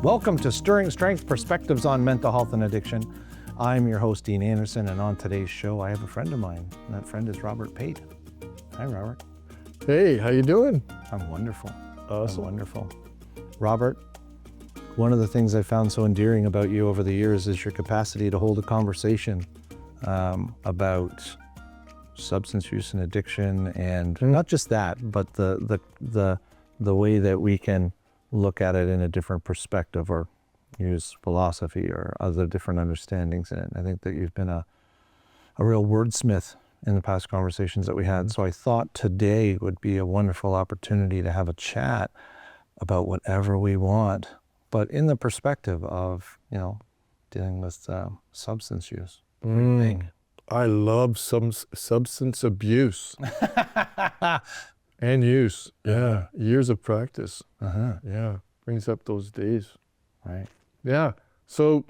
Welcome to Stirring Strength, Perspectives on Mental Health and Addiction. I'm your host, Dean Anderson, and on today's show, I have a friend of mine, and that friend is Robert Pate. Hi, Robert. Hey, how you doing? I'm wonderful. Awesome. I'm wonderful. Robert, one of the things I found so endearing about you over the years is your capacity to hold a conversation about substance use and addiction, and not just that, but the way that we can look at it in a different perspective or use philosophy or other different understandings in it. I think that you've been a real wordsmith in the past conversations that we had. So I thought today would be a wonderful opportunity to have a chat about whatever we want, but in the perspective of, dealing with substance use. What do you think? I love some substance abuse and use. Yeah, years of practice. Yeah, brings up those days. Right. Yeah. So,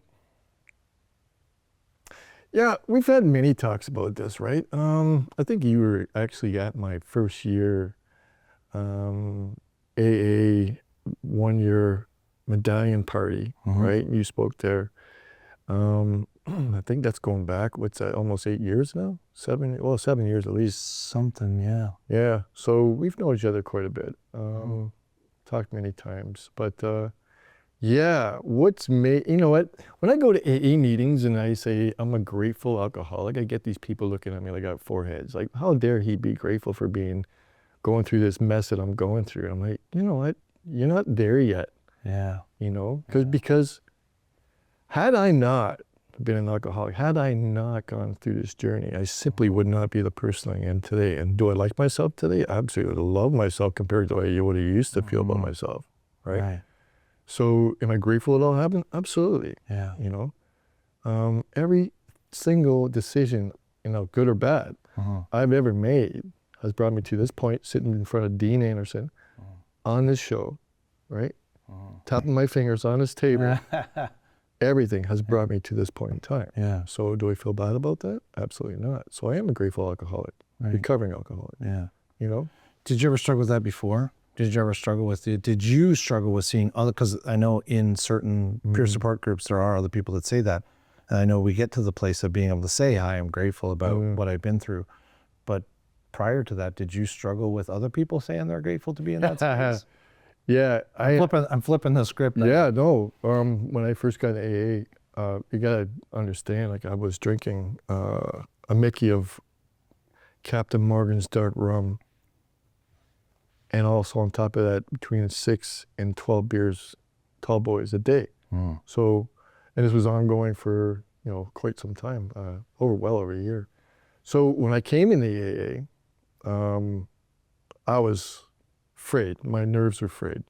yeah, we've had many talks about this, right? I think you were actually at my first year AA 1 year medallion party, right? You spoke there. I think that's going back, what's that, almost 8 years now? 7 years at least. Something, yeah. Yeah, so we've known each other quite a bit. Talked many times, but yeah, you know what? When I go to AA meetings and I say I'm a grateful alcoholic, I get these people looking at me like I have four heads. Like, how dare he be grateful for going through this mess that I'm going through? I'm like, you know what? You're not there yet. Yeah. Because had I not been an alcoholic, had I not gone through this journey, I simply would not be the person I am today. And do I like myself today? Absolutely. I love myself compared to what I used to feel about myself, right? So am I grateful it all happened? Absolutely. Yeah. Every single decision, good or bad, I've ever made has brought me to this point, sitting in front of Dean Anderson on this show, right? Tapping my fingers on his table. Everything has brought me to this point in time. Yeah. So do I feel bad about that? Absolutely not. So I am a grateful alcoholic, recovering alcoholic. Yeah. Did you ever struggle with that before? Did you struggle with seeing other, because I know in certain peer support groups there are other people that say that. And I know we get to the place of being able to say, I am grateful about what I've been through. But prior to that, did you struggle with other people saying they're grateful to be in that space? Yeah, I'm flipping the script now. Yeah, no. When I first got to AA, you gotta understand, like I was drinking a Mickey of Captain Morgan's dark rum, and also on top of that, between 6 and 12 beers, tall boys a day. So, and this was ongoing for quite some time, well over a year. So when I came into AA, I was afraid. My nerves were frayed.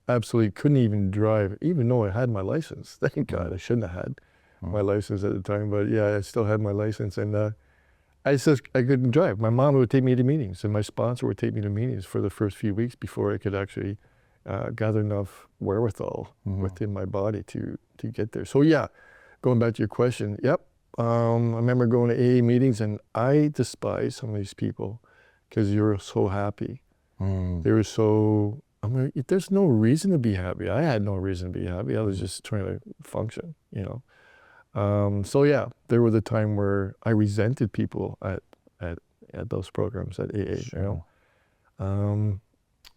Absolutely couldn't even drive, even though I had my license. Thank God, I shouldn't have had my license at the time, but yeah, I still had my license, and I couldn't drive. My mom would take me to meetings, and my sponsor would take me to meetings for the first few weeks before I could actually gather enough wherewithal within my body to get there. So yeah, going back to your question, yep. I remember going to AA meetings, and I despise some of these people because you're so happy. They were so, there's no reason to be happy. I had no reason to be happy. I was just trying to function, So yeah, there was a time where I resented people at those programs at AA,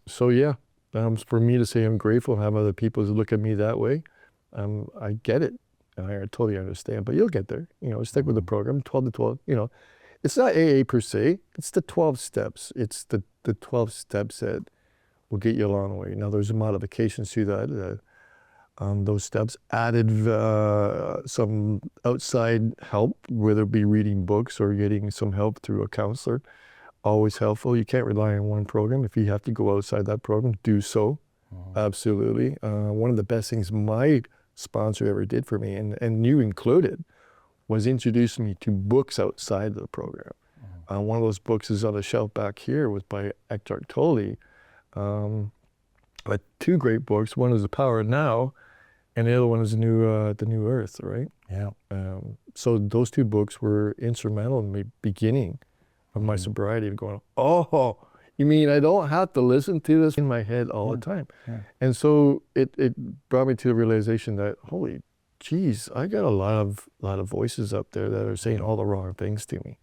So yeah, for me to say I'm grateful and have other people look at me that way, I get it. And I totally understand, but you'll get there. Stick with the program, 12 to 12, It's not AA per se, it's the 12 steps. It's the 12 steps that will get you along the way. Now there's modifications to that. Those steps added some outside help, whether it be reading books or getting some help through a counselor. Always helpful. You can't rely on one program. If you have to go outside that program, do so. Absolutely. One of the best things my sponsor ever did for me, and you included, was introduce me to books outside of the program. One of those books is on the shelf back here, was by Eckhart Tolle. But two great books. One is The Power of Now, and the other one is The New Earth, right? Yeah. So those two books were instrumental in me beginning of my sobriety, of going, oh, You mean I don't have to listen to this in my head all the time? Yeah. And so it brought me to the realization that, holy geez, I got a lot of voices up there that are saying all the wrong things to me.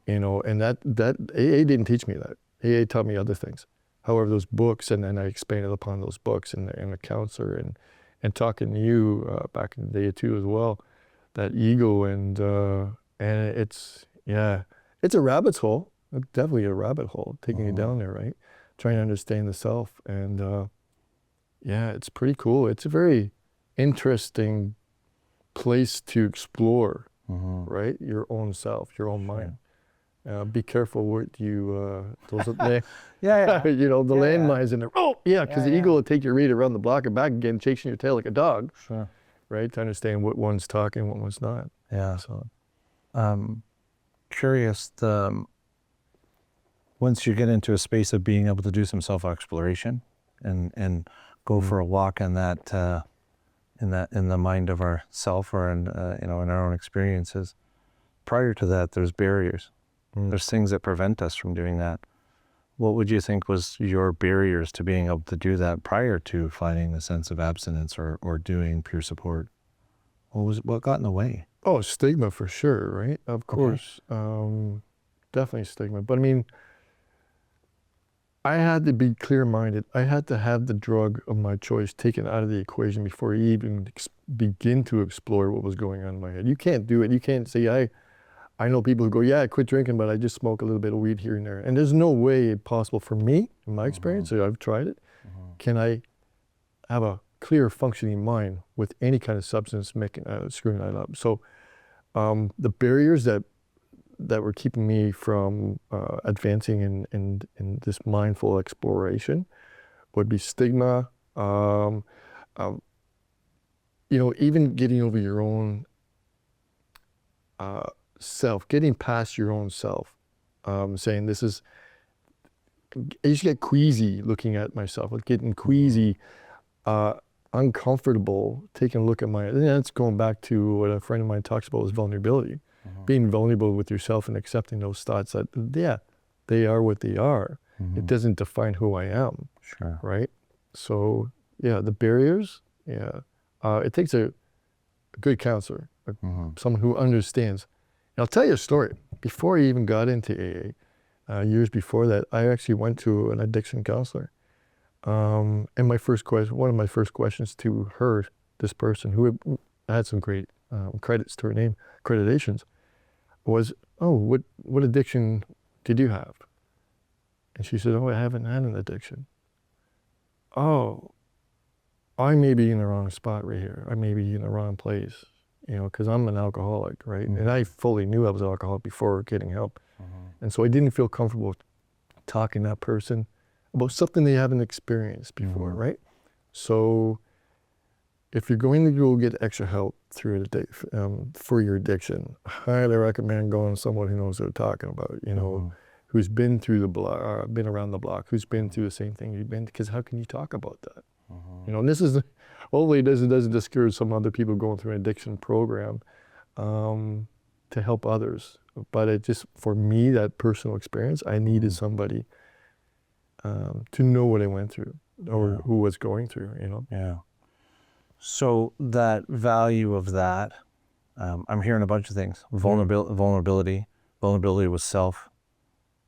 You know, and that AA didn't teach me that. AA taught me other things. However, those books, and then I expanded upon those books and a counselor and talking to you back in the day too as well, that ego and it's, yeah, it's a rabbit's hole. Definitely a rabbit hole taking you down there, right? Trying to understand the self. And yeah, it's pretty cool. It's a very interesting place to explore, right? Your own self, your own mind. Be careful what you, those you know, the landmines in there. Oh, yeah, because the ego will take you right around the block and back again, chasing your tail like a dog. Sure. Right? To understand what one's talking, what one's not. Yeah. So, Curious, once you get into a space of being able to do some self-exploration and go for a walk in that, in the mind of our self or in, you know, in our own experiences, prior to that, there's barriers. There's things that prevent us from doing that. What would you think was your barriers to being able to do that prior to finding the sense of abstinence or doing peer support? What got in the way? oh, stigma for sure, right? Of course. Definitely stigma. But I mean, I had to be clear-minded. I had to have the drug of my choice taken out of the equation before I even begin to explore what was going on in my head. You can't do it. You can't say, I know people who go, yeah, I quit drinking, but I just smoke a little bit of weed here and there. And there's no way possible for me, in my experience, so I've tried it, can I have a clear functioning mind with any kind of substance making, screwing that up. So the barriers that were keeping me from advancing in this mindful exploration would be stigma, you know, even getting over your own self, getting past your own self, saying this is, I used to get queasy looking at myself, like getting queasy, uncomfortable, taking a look at and that's going back to what a friend of mine talks about was vulnerability. Being vulnerable with yourself and accepting those thoughts that, yeah, they are what they are. It doesn't define who I am. Sure. Right? So, yeah, the barriers, it takes a good counselor, someone who understands. And I'll tell you a story. Before I even got into AA, years before that, I actually went to an addiction counselor. And one of my first questions to her, this person who had some great credits to her name, accreditations, was, oh, what addiction did you have? And she said, oh, I haven't had an addiction. Oh, I may be in the wrong spot right here. I may be in the wrong place, you know, because I'm an alcoholic, right? And I fully knew I was an alcoholic before getting help. And so I didn't feel comfortable talking to that person about something they haven't experienced before, right? So if you're going to go get extra help through for your addiction, I highly recommend going to someone who knows what they're talking about, you know, who's been through the block, been around the block, who's been through the same thing you've been, because how can you talk about that? You know, and this is, hopefully it doesn't discourage some other people going through an addiction program to help others. But it just, for me, that personal experience, I needed somebody to know what I went through or who was going through, you know? Yeah. So that value of that, I'm hearing a bunch of things. Vulnerability with self.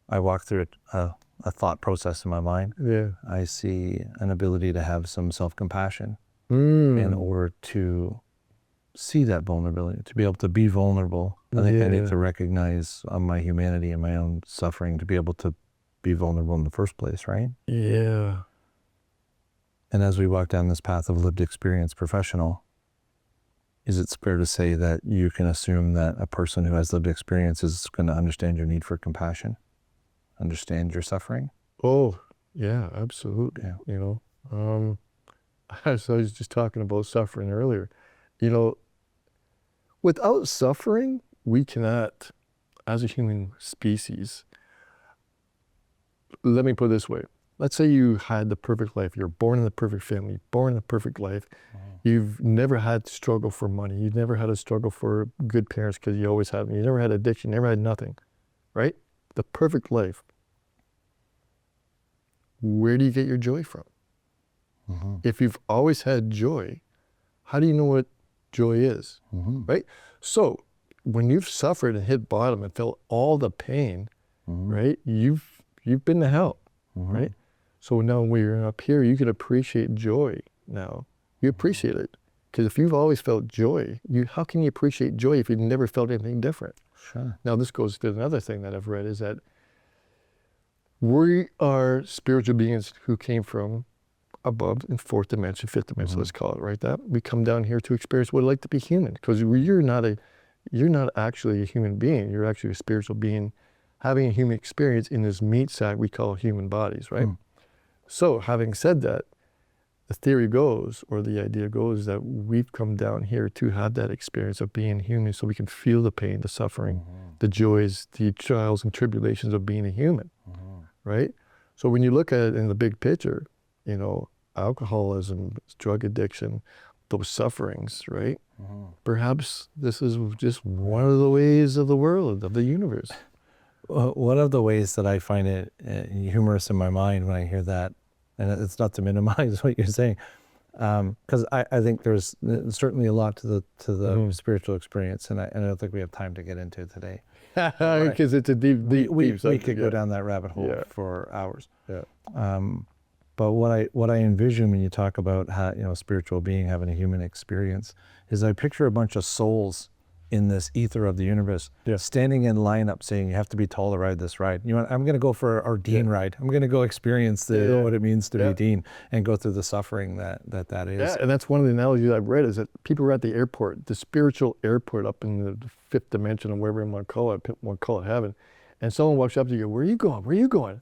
I walk through a thought process in my mind. Yeah. I see an ability to have some self-compassion in order to see that vulnerability, to be able to be vulnerable. I think I need to recognize my humanity and my own suffering to be able to be vulnerable in the first place, right? Yeah. And as we walk down this path of lived experience professional, is it fair to say that you can assume that a person who has lived experience is going to understand your need for compassion, understand your suffering? Oh, yeah, absolutely. Yeah. You know, as I was just talking about suffering earlier, you know, without suffering, we cannot, as a human species, let me put it this way. Let's say you had the perfect life. You're born in the perfect family, born in the perfect life. You've never had to struggle for money. You've never had to struggle for good parents because you always have them. You never had addiction, never had nothing, right? The perfect life. where do you get your joy from? Mm-hmm. If you've always had joy, how do you know what joy is? Mm-hmm. Right? So when you've suffered and hit bottom and felt all the pain, Mm-hmm. right? You've been to hell, Mm-hmm. right? So now when you're up here, you can appreciate joy now. You appreciate it. Because if you've always felt joy, how can you appreciate joy if you've never felt anything different? Sure. Now this goes to another thing that I've read is that we are spiritual beings who came from above in fourth dimension, fifth dimension, let's call it, right? That we come down here to experience what it's like to be human. Because you're not actually a human being. You're actually a spiritual being having a human experience in this meat sack we call human bodies, right? So having said that, the theory goes, or the idea goes, that we've come down here to have that experience of being human so we can feel the pain, the suffering, the joys, the trials and tribulations of being a human, right? So when you look at it in the big picture, you know, alcoholism, drug addiction, those sufferings, right? Perhaps this is just one of the ways of the world, of the universe. One of the ways that I find it humorous in my mind when I hear that, and it's not to minimize what you're saying, because I think there's certainly a lot to the spiritual experience, and I don't think we have time to get into it today. Because it's a deep We subject, could go down that rabbit hole Yeah. for hours. Yeah. But what I envision when you talk about how, you know, spiritual being having a human experience is I picture a bunch of souls in this ether of the universe standing in line up saying, you have to be tall to ride this ride. You know what, I'm going to go for our Dean ride. I'm going to go experience what it means to be Dean and go through the suffering that is. Yeah, and that's one of the analogies I've read is that people were at the airport, the spiritual airport up in the fifth dimension or wherever you want to call it heaven, and someone walks up to you, where are you going? Where are you going?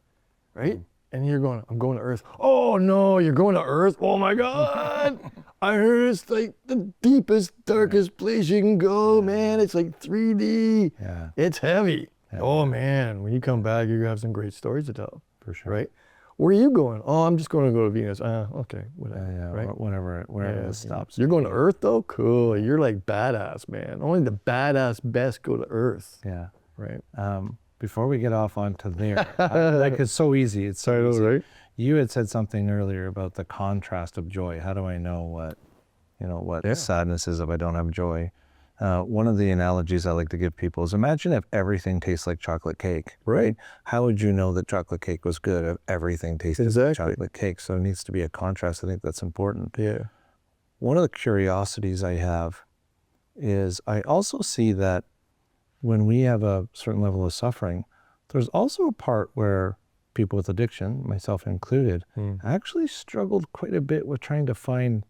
Right? And you're going, I'm going to Earth. Oh no, you're going to Earth? Oh my God! I heard it's like the deepest, darkest place you can go, man. It's like 3D. Yeah. It's heavy. Yeah. Oh man, when you come back, you're gonna have some great stories to tell. For sure. Right? Where are you going? Oh, I'm just going to go to Venus. Okay, whatever. Yeah, right? wherever this stops. You're going to Earth though? Cool. You're like badass, man. Only the badass best go to Earth. Yeah. Right. Before we get off onto there, like it's so easy. It's so easy. Right? You had said something earlier about the contrast of joy. How do I know what sadness is if I don't have joy? One of the analogies I like to give people is imagine if everything tastes like chocolate cake, right? How would you know that chocolate cake was good if everything tasted like chocolate cake? So it needs to be a contrast. I think that's important. Yeah. One of the curiosities I have is I also see that when we have a certain level of suffering, there's also a part where people with addiction, myself included, actually struggled quite a bit with trying to find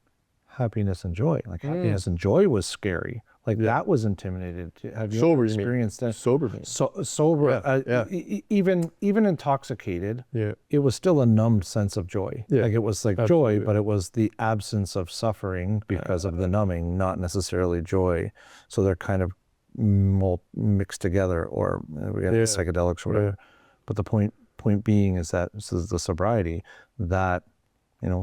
happiness and joy. Like happiness and joy was scary. Like that was intimidated. Have you ever experienced that? Sober. Sober. Even intoxicated. Yeah. It was still a numbed sense of joy. Yeah. Like it was like joy, but it was the absence of suffering because of the numbing, not necessarily joy. So they're kind of mixed together, or we have psychedelics or whatever. But the point being is that this is the sobriety, that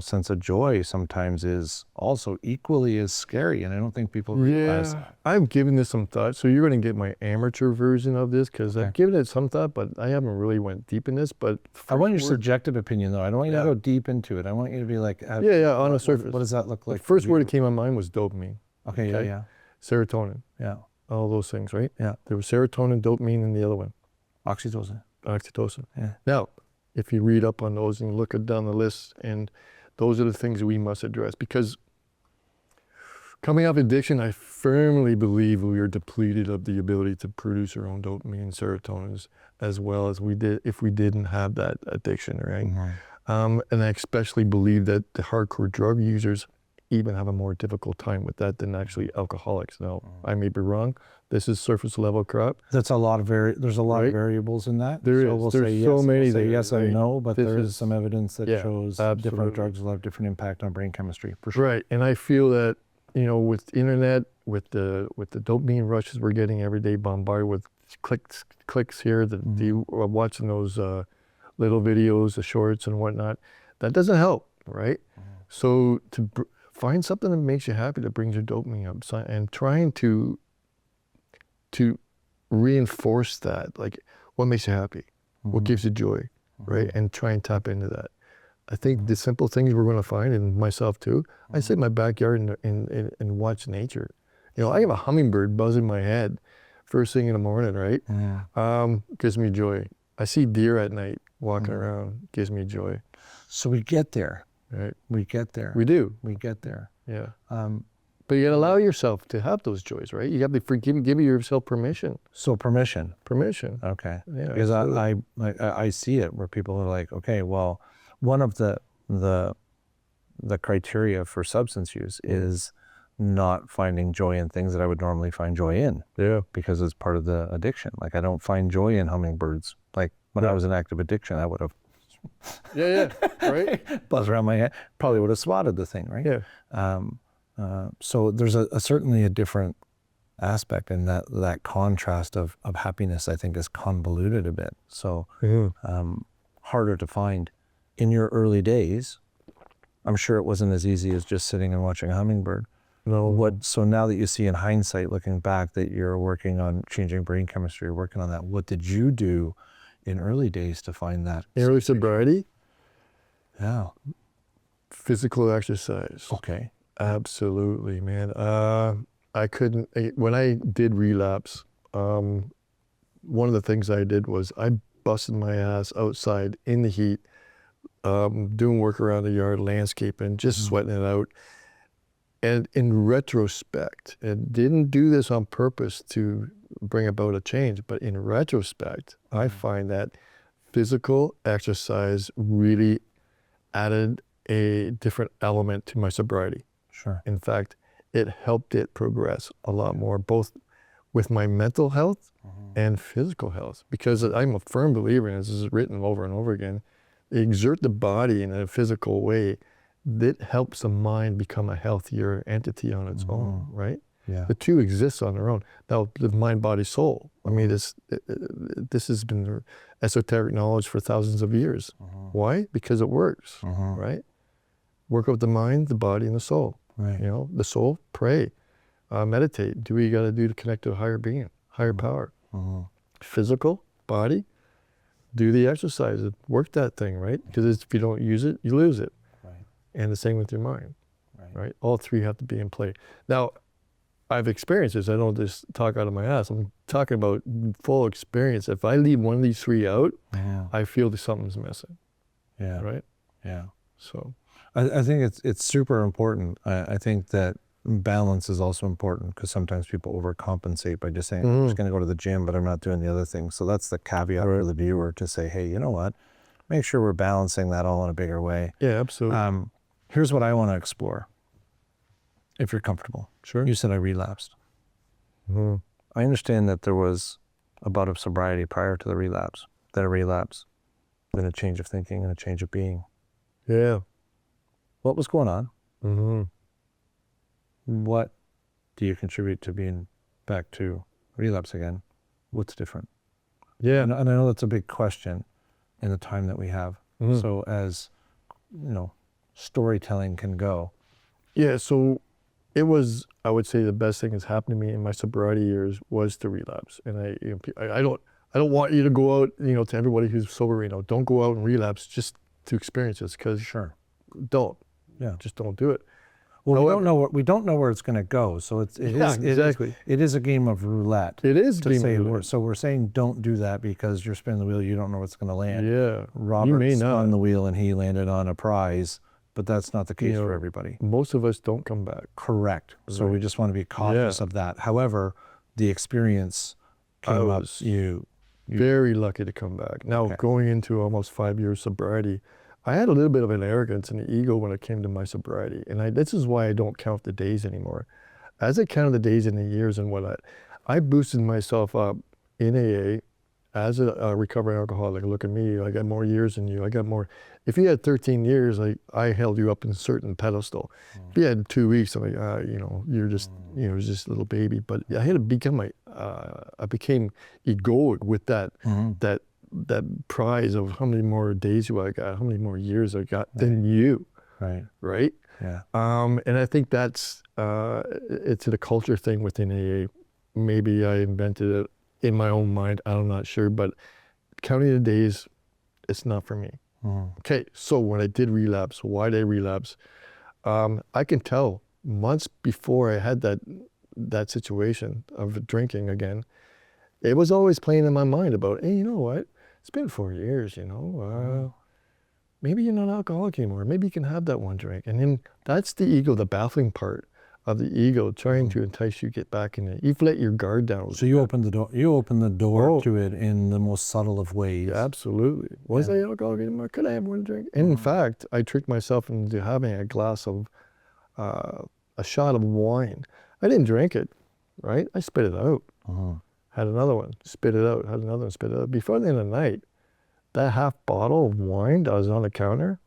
sense of joy sometimes is also equally as scary, and I don't think people realize that. I've given this some thought, so you're going to get my amateur version of this because I've given it some thought, but I haven't really went deep in this. But I want your subjective opinion, though. I don't want you to go deep into it. I want you to be like, on the surface. What does that look like? The first word that came to my mind was dopamine. Okay. Serotonin. Yeah. All those things, right? Yeah. There was serotonin, dopamine, and the other one. Oxytocin. Yeah. Now, if you read up on those and look down the list, and those are the things that we must address, because coming off addiction, I firmly believe we are depleted of the ability to produce our own dopamine and serotonin as well as we did if we didn't have that addiction, right? And I especially believe that the hardcore drug users even have a more difficult time with that than actually alcoholics. Now, I may be wrong. This is surface level crap. There's a lot of variables in that. There's so many. We'll say yes and no, but there is some evidence that shows absolutely. Different drugs will have different impact on brain chemistry, for sure. Right, and I feel that with internet, with the dopamine rushes we're getting every day, bombarded with clicks here, watching those little videos, the shorts and whatnot, that doesn't help, right? So to find something that makes you happy, that brings your dopamine up, and trying to reinforce that, like what makes you happy, what gives you joy, right? And try and tap into that. I think the simple things we're going to find, and myself too, I sit in my backyard and watch nature. You know, I have a hummingbird buzz in my head first thing in the morning, right? Yeah. Gives me joy. I see deer at night walking around, gives me joy. So we get there. Right. We get there. We do. We get there. Yeah. But you got to allow yourself to have those joys, right? You got to give yourself permission. So permission. Permission. Okay. Yeah. Because I see it where people are like, okay, well, one of the criteria for substance use is not finding joy in things that I would normally find joy in. Yeah. Because it's part of the addiction. Like I don't find joy in hummingbirds. Like when I was in active addiction, I would have right? buzzed around my head, probably would have swatted the thing, right? Yeah. So there's certainly a different aspect, and that contrast of happiness, I think, is convoluted a bit. So harder to find. In your early days, I'm sure it wasn't as easy as just sitting and watching a hummingbird. No. So now that you see in hindsight, looking back, that you're working on changing brain chemistry, you're working on that, what did you do in early days to find that? Early sobriety? Yeah. Physical exercise. Okay. Absolutely, man. I couldn't, when I did relapse, one of the things I did was I busted my ass outside in the heat, doing work around the yard, landscaping, just sweating it out. And in retrospect, and didn't do this on purpose to bring about a change, but in retrospect, I find that physical exercise really added a different element to my sobriety. Sure. In fact, it helped it progress a lot more, both with my mental health and physical health, because I'm a firm believer, and this is written over and over again, exert the body in a physical way, that helps the mind become a healthier entity on its own, right? Yeah. The two exist on their own. Now, the mind, body, soul. I mean, this has been esoteric knowledge for thousands of years. Why? Because it works, right? Work out the mind, the body, and the soul. Right. You know, the soul, pray, meditate, do what you got to do to connect to a higher being, higher power. Physical, body, do the exercise, work that thing, right? Because if you don't use it, you lose it. And the same with your mind, right? All three have to be in play. Now, I've experienced this. I don't just talk out of my ass. I'm talking about full experience. If I leave one of these three out, I feel that something's missing. Yeah. Right? Yeah. So I think it's super important. I think that balance is also important, because sometimes people overcompensate by just saying, I'm just going to go to the gym, but I'm not doing the other things. So that's the caveat for the viewer, to say, hey, you know what? Make sure we're balancing that all in a bigger way. yeah, absolutely. Here's what I want to explore, if you're comfortable. Sure. You said I relapsed. I understand that there was a bout of sobriety prior to the relapse, then a relapse, then a change of thinking and a change of being. Yeah. What was going on? What do you contribute to being back to relapse again? What's different? Yeah. And I know that's a big question in the time that we have. So as, you know, storytelling can go. Yeah, so it was, I would say, the best thing that's happened to me in my sobriety years was to relapse. And I don't want you to go out, you know, to everybody who's sober, you know, don't go out and relapse just to experience this, because just don't do it. Well, we don't know where it's going to go. So exactly. It is a game of roulette. It is to say roulette. So we're saying don't do that because you're spinning the wheel. You don't know what's going to land. Yeah. Robert spun the wheel and he landed on a prize, but that's not the case for everybody. Most of us don't come back. Correct. So we just want to be cautious of that. However, the experience came up. You very lucky to come back. Now, going into almost 5 years sobriety, I had a little bit of an arrogance and an ego when it came to my sobriety. And this is why I don't count the days anymore. As I counted the days and the years and what I boosted myself up in AA as a recovering alcoholic. Look at me, I got more years than you. I got more. If you had 13 years, I held you up in a certain pedestal. If you had 2 weeks, I'm like, you know, you're just, you know, just a little baby. But I had to become I became egoic with that, that prize of how many more days I got, how many more years I got than you. Right? Yeah. And I think that's, it's a culture thing within AA. Maybe I invented it in my own mind, I'm not sure, but counting the days, it's not for me. Okay, so when I did relapse, why did I relapse? I can tell months before I had that situation of drinking again, it was always playing in my mind about, hey, you know what? It's been 4 years, maybe you're not alcoholic anymore. Maybe you can have that one drink. And then that's the ego, the baffling part of the ego trying to entice you to get back in it. You've let your guard down. So you opened the door. You opened the door Oh. to it in the most subtle of ways. Absolutely. Was I alcoholic anymore? Could I have one drink? And in fact, I tricked myself into having a glass of, a shot of wine. I didn't drink it, right? I spit it out. Had another one, spit it out. Had another one, spit it out. Before the end of the night, that half bottle of wine that was on the counter,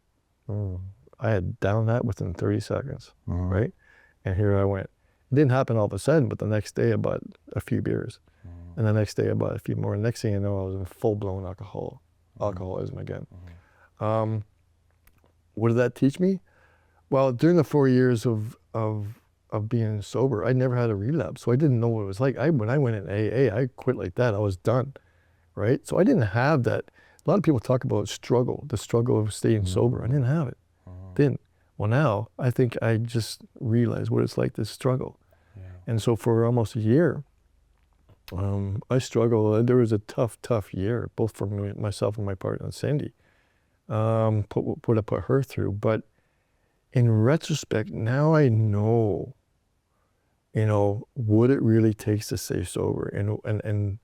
I had downed that within 30 seconds, right? And here I went. It didn't happen all of a sudden, but the next day I bought a few beers. And the next day I bought a few more. Next thing you know, I was in full-blown alcoholism again. What did that teach me? Well, during the 4 years of being sober, I never had a relapse, so I didn't know what it was like. When I went in AA, I quit like that. I was done, right? So I didn't have that. A lot of people talk about the struggle of staying sober. I didn't have it. Didn't. Well, now I think I just realized what it's like to struggle. And so for almost a year, I struggled. There was a tough year, both for myself and my partner, Cindy. What I put her through. But in retrospect, now I know, what it really takes to stay sober. And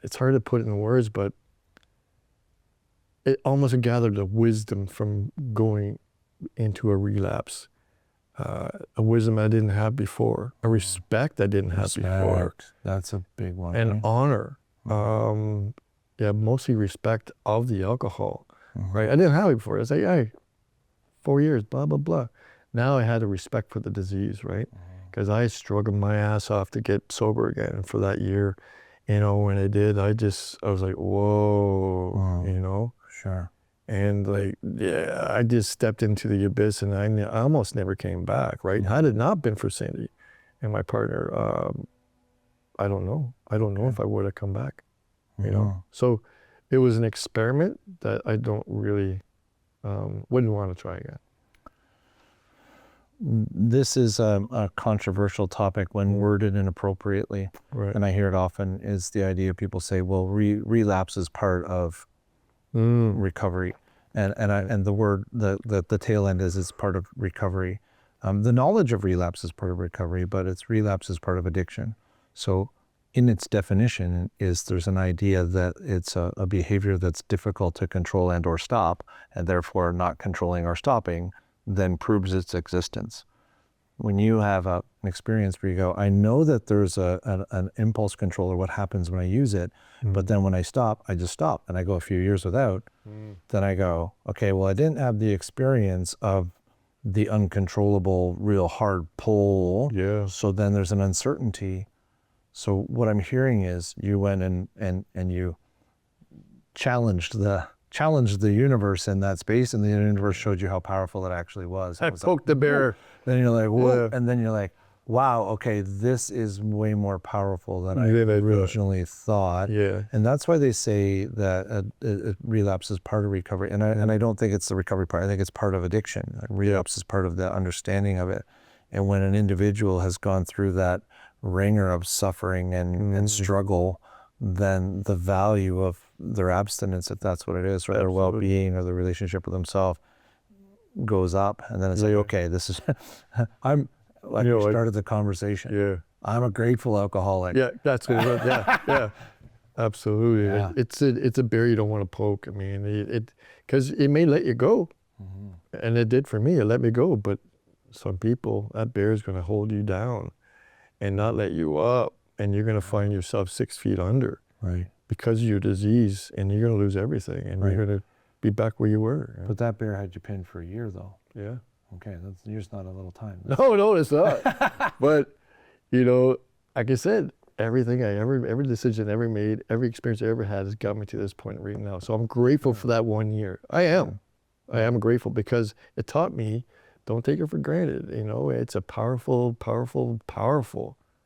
it's hard to put in words, but it almost gathered a wisdom from going into a relapse. A wisdom I didn't have before, a respect I didn't have before. That's a big one. And right? honor. Mostly respect of the alcohol, right? I didn't have it before. I was like, hey, 4 years, blah, blah, blah. Now I had a respect for the disease, right? Because I struggled my ass off to get sober again. And for that year, when I did, I was like, whoa, Sure. And I just stepped into the abyss, and I almost never came back, right? Had it not been for Cindy and my partner, I don't know. I don't know if I would have come back, So it was an experiment that I don't really, wouldn't want to try again. This is a controversial topic when worded inappropriately, Right. and I hear it often, is the idea people say, well, relapse is part of recovery. And the word, the tail end is part of recovery. The knowledge of relapse is part of recovery, but relapse is part of addiction. So in its definition there's an idea that it's a behavior that's difficult to control and or stop, and therefore not controlling or stopping then proves its existence. When you have an experience where you go, I know that there's an impulse controller, what happens when I use it, but then when I stop, I just stop, and I go a few years without, then I go, okay, well, I didn't have the experience of the uncontrollable, real hard pull, so then there's an uncertainty. So what I'm hearing is you went and you challenged the universe in that space, and the universe showed you how powerful it actually was. I poked the bear. Then you're like, whoa. And then you're like, wow, okay, this is way more powerful than I originally thought. Yeah. And that's why they say that relapse is part of recovery. And I don't think it's the recovery part. I think it's part of addiction. Relapse is part of the understanding of it. And when an individual has gone through that ringer of suffering and struggle, then the value of their abstinence, if that's what it is, or their well-being or the relationship with themselves goes up. And then it's like, okay, this is, I'm, like we started the conversation. Yeah. I'm a grateful alcoholic. Yeah, that's what it was. Yeah. Absolutely. Yeah. It's a bear you don't want to poke. I mean, because it may let you go. And it did for me. It let me go. But some people, that bear is going to hold you down and not let you up. And you're going to find yourself 6 feet under. Right. Because of your disease, and you're going to lose everything, and you're going to be back where you were. But that bear had you pinned for a year, though. Yeah. Okay, that's year's not a little time. No, it's not. But, like I said, every decision I ever made, every experience I ever had has got me to this point right now. So I'm grateful for that 1 year. I am grateful, because it taught me, don't take it for granted. It's a powerful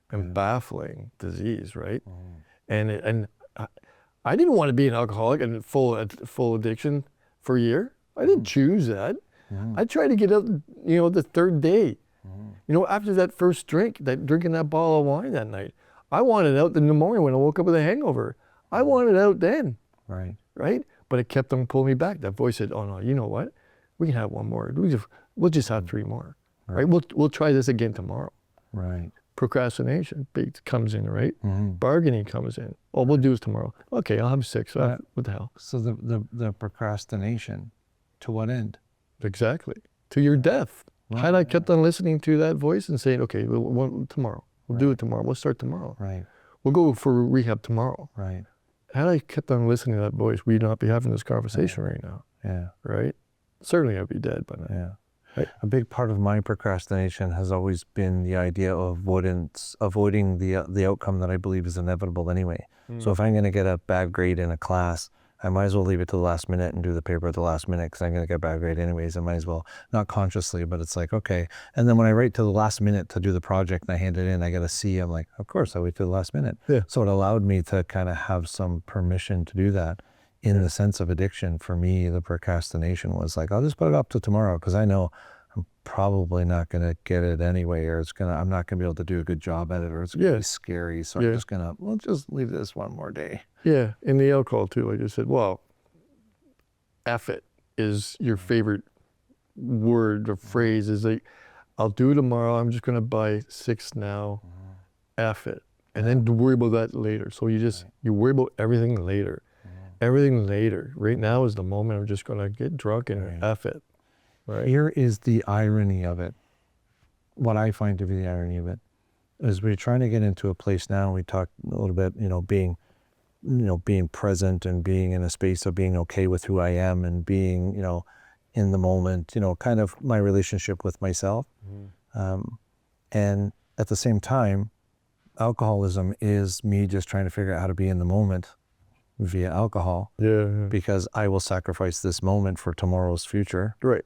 and baffling disease, right? And I didn't want to be an alcoholic and full addiction for a year. I didn't choose that. I tried to get out, the third day. After that first drink, drinking that bottle of wine that night, I wanted out in the morning when I woke up with a hangover. I wanted out then. Right? But it kept on pulling me back. That voice said, oh no, you know what? We can have one more. We'll just have 3 more. Right? We'll try this again tomorrow. Right. Procrastination comes in, right? Bargaining comes in. All we'll do is tomorrow. Okay, I'll have 6. What the hell? So the procrastination, to what end? Exactly. To your death. Had I kept on listening to that voice and saying, okay, tomorrow. We'll do it tomorrow. We'll start tomorrow. Right. We'll go for rehab tomorrow. Right. Had I kept on listening to that voice, we'd not be having this conversation right now. Yeah. Right? Certainly I'd be dead by now. Yeah. Right? A big part of my procrastination has always been the idea of avoiding the outcome that I believe is inevitable anyway. So if I'm going to get a bad grade in a class, I might as well leave it to the last minute and do the paper at the last minute because I'm going to get a bad grade anyways. I might as well, not consciously, but it's like, okay. And then when I write to the last minute to do the project and I hand it in, I get a C. I'm like, of course, I'll wait to the last minute. Yeah. So it allowed me to kind of have some permission to do that. In the sense of addiction, for me, the procrastination was like, I'll just put it up to tomorrow because I know I'm probably not going to get it anyway, or I'm not going to be able to do a good job at it, or it's going to be scary. So I'm just we'll just leave this one more day. Yeah, in the alcohol too, I just said, well, F it is your favorite word or phrase. Is like, I'll do it tomorrow. I'm just going to buy 6 now. F it. And then worry about that later. So you worry about everything later. Everything later. Right now is the moment. I'm just going to get drunk and F it. Right? Here is the irony of it. What I find to be the irony of it is we're trying to get into a place now. We talked a little bit, being present and being in a space of being okay with who I am and being, in the moment, kind of my relationship with myself. And at the same time, alcoholism is me just trying to figure out how to be in the moment via alcohol. Because I will sacrifice this moment for tomorrow's future. Right.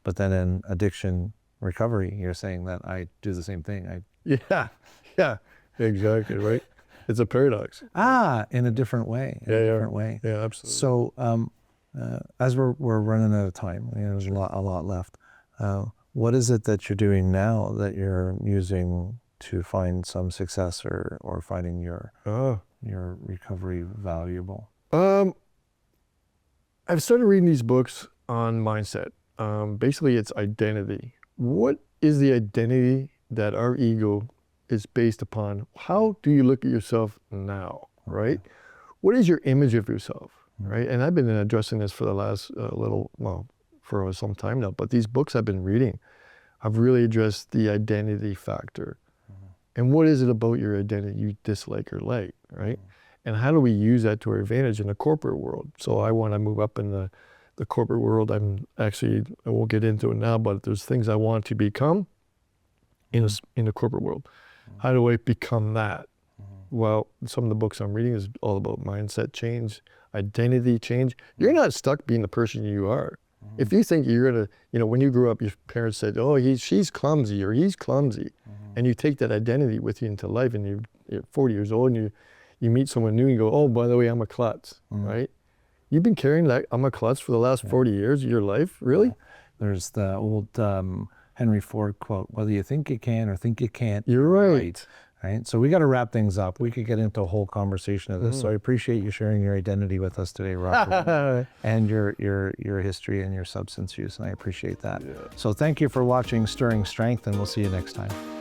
But then in addiction recovery, you're saying that I do the same thing. Yeah, exactly, right? It's a paradox. In a different way. Different way. Yeah, absolutely. So as we're running out of time, there's a lot left. What is it that you're doing now that you're using to find some success or finding your recovery valuable? I've started reading these books on mindset. Basically, it's identity. What is the identity that our ego is based upon? How do you look at yourself now, right? What is your image of yourself, right? And I've been addressing this for the last for some time now, but these books I've been reading have really addressed the identity factor. And what is it about your identity you dislike or like, right? And how do we use that to our advantage in the corporate world? So I want to move up in the corporate world. I won't get into it now, but there's things I want to become in the corporate world. How do I become that? Well, some of the books I'm reading is all about mindset change, identity change. You're not stuck being the person you are. If you think you're gonna, when you grew up, your parents said, oh, she's clumsy or he's clumsy. And you take that identity with you into life and you're 40 years old and you meet someone new and you go, oh, by the way, I'm a klutz, right? You've been carrying that I'm a klutz for the last 40 years of your life, really? There's the old Henry Ford quote, whether you think you can or think you can't. You're right. Right? So we got to wrap things up. We could get into a whole conversation of this. So I appreciate you sharing your identity with us today, Robert, and your history and your substance use, and I appreciate that. So thank you for watching Stirring Strength, and we'll see you next time.